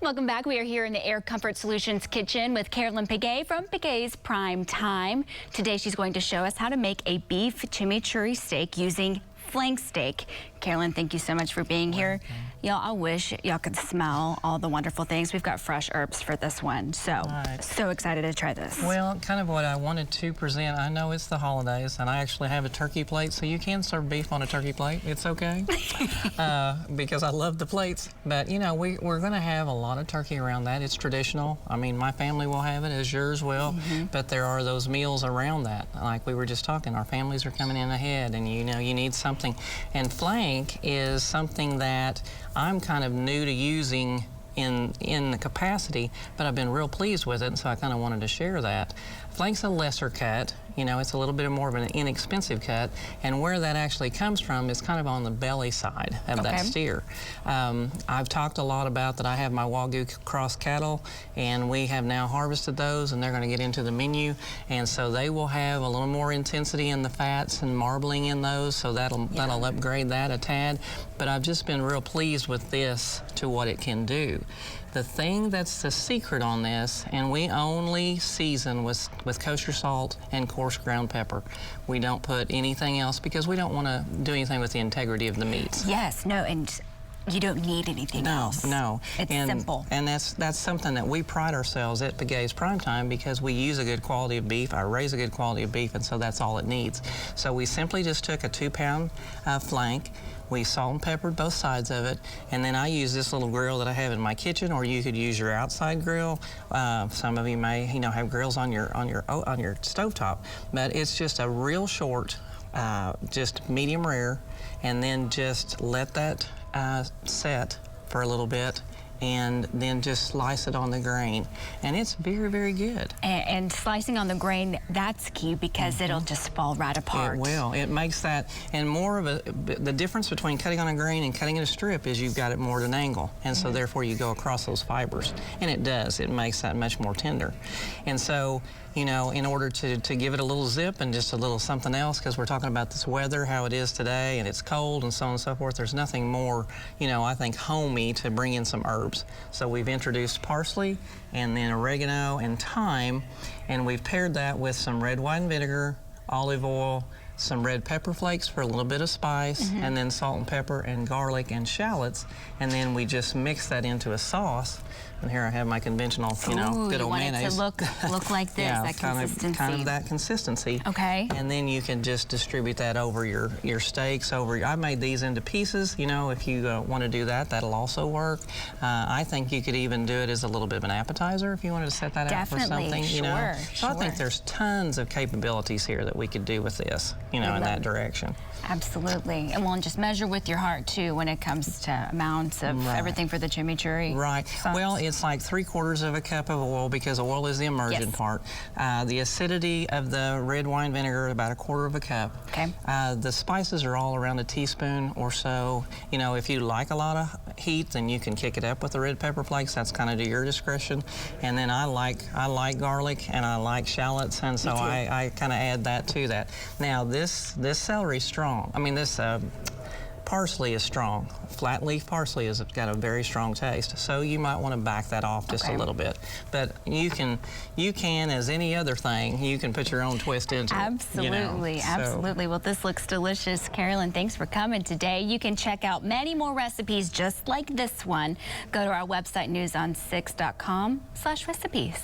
Welcome back. We are here in the Air Comfort Solutions kitchen with Carolyn Piguet from Piguet's Prime Time. Today she's going to show us how to make a beef chimichurri steak using flank steak. Carolyn, thank you so much for being here. Y'all, I wish y'all could smell all the wonderful things. We've got fresh herbs for this one, so so excited to try this. Well, kind of what I wanted to present. I know it's the holidays, and I actually have a turkey plate, so you can serve beef on a turkey plate. It's okay, because I love the plates. But you know, we're going to have a lot of turkey around that. It's traditional. I mean, my family will have it, as yours will. But there are those meals around that, like we were just talking. Our families are coming in ahead, and you know, you need something. And flank is something that I'm kind of new to using in the capacity, but I've been real pleased with it, and so I kind of wanted to share that. Flank's a lesser cut. You know, it's a little bit more of an inexpensive cut, and where that actually comes from is kind of on the belly side of that steer. I've talked a lot about that I have my Wagyu cross cattle, and we have now harvested those, and they're going to get into the menu, and so they will have a little more intensity in the fats and marbling in those, so that'll upgrade that a tad. But I've just been real pleased with this to what it can do. The thing that's the secret on this, and we only season with kosher salt and coarse ground pepper. We don't put anything else because we don't want to do anything with the integrity of the meats. Yes, no, and you don't need anything else. No, it's simple. And that's something that we pride ourselves at Piguet's Prime Time, because we use a good quality of beef. I raise a good quality of beef, and so that's all it needs. So we simply just took a 2-pound flank. We salt and peppered both sides of it, and then I use this little grill that I have in my kitchen, or you could use your outside grill. Some of you may, you know, have grills on your stovetop, but it's just a real short, just medium rare, and then just let that set for a little bit, and then just slice it on the grain, and it's very, very good. And slicing on the grain, that's key, because it'll just fall right apart. It will. It makes that, and more of the difference between cutting on a grain and cutting it a strip is you've got it more at an angle, and so therefore you go across those fibers, and it does. It makes that much more tender. And so, you know, in order to give it a little zip and just a little something else, because we're talking about this weather, how it is today, and it's cold and so on and so forth, there's nothing more, you know, I think homey to bring in some herbs. So we've introduced parsley and then oregano and thyme, and we've paired that with some red wine vinegar, olive oil, some red pepper flakes for a little bit of spice, and then salt and pepper and garlic and shallots, and then we just mix that into a sauce. And here I have my conventional, you know, good old mayonnaise. You want it to look like this, yeah, that consistency. Kind of that consistency. Okay. And then you can just distribute that over your steaks. I made these into pieces. You know, if you want to do that, that'll also work. I think you could even do it as a little bit of an appetizer if you wanted to set that out for something. You know, so I think there's tons of capabilities here that we could do with this. You know, in that direction. Absolutely. And we'll just measure with your heart too when it comes to amounts of everything for the chimichurri. Right. Well, it's like 3/4 of a cup of oil, because oil is the immersion part. The acidity of the red wine vinegar, about 1/4 of a cup. Okay. The spices are all around a teaspoon or so. You know, if you like a lot of heat, then you can kick it up with the red pepper flakes. That's kind of to your discretion. And then I like garlic, and I like shallots, and so I kind of add that to that. Now this celery's strong. I mean, this parsley is strong. Flat leaf parsley has got a very strong taste, so you might want to back that off just a little bit. But you can, as any other thing, you can put your own twist into it. Absolutely, absolutely. Well, this looks delicious. Carolyn, thanks for coming today. You can check out many more recipes just like this one. Go to our website, newson6.com/recipes.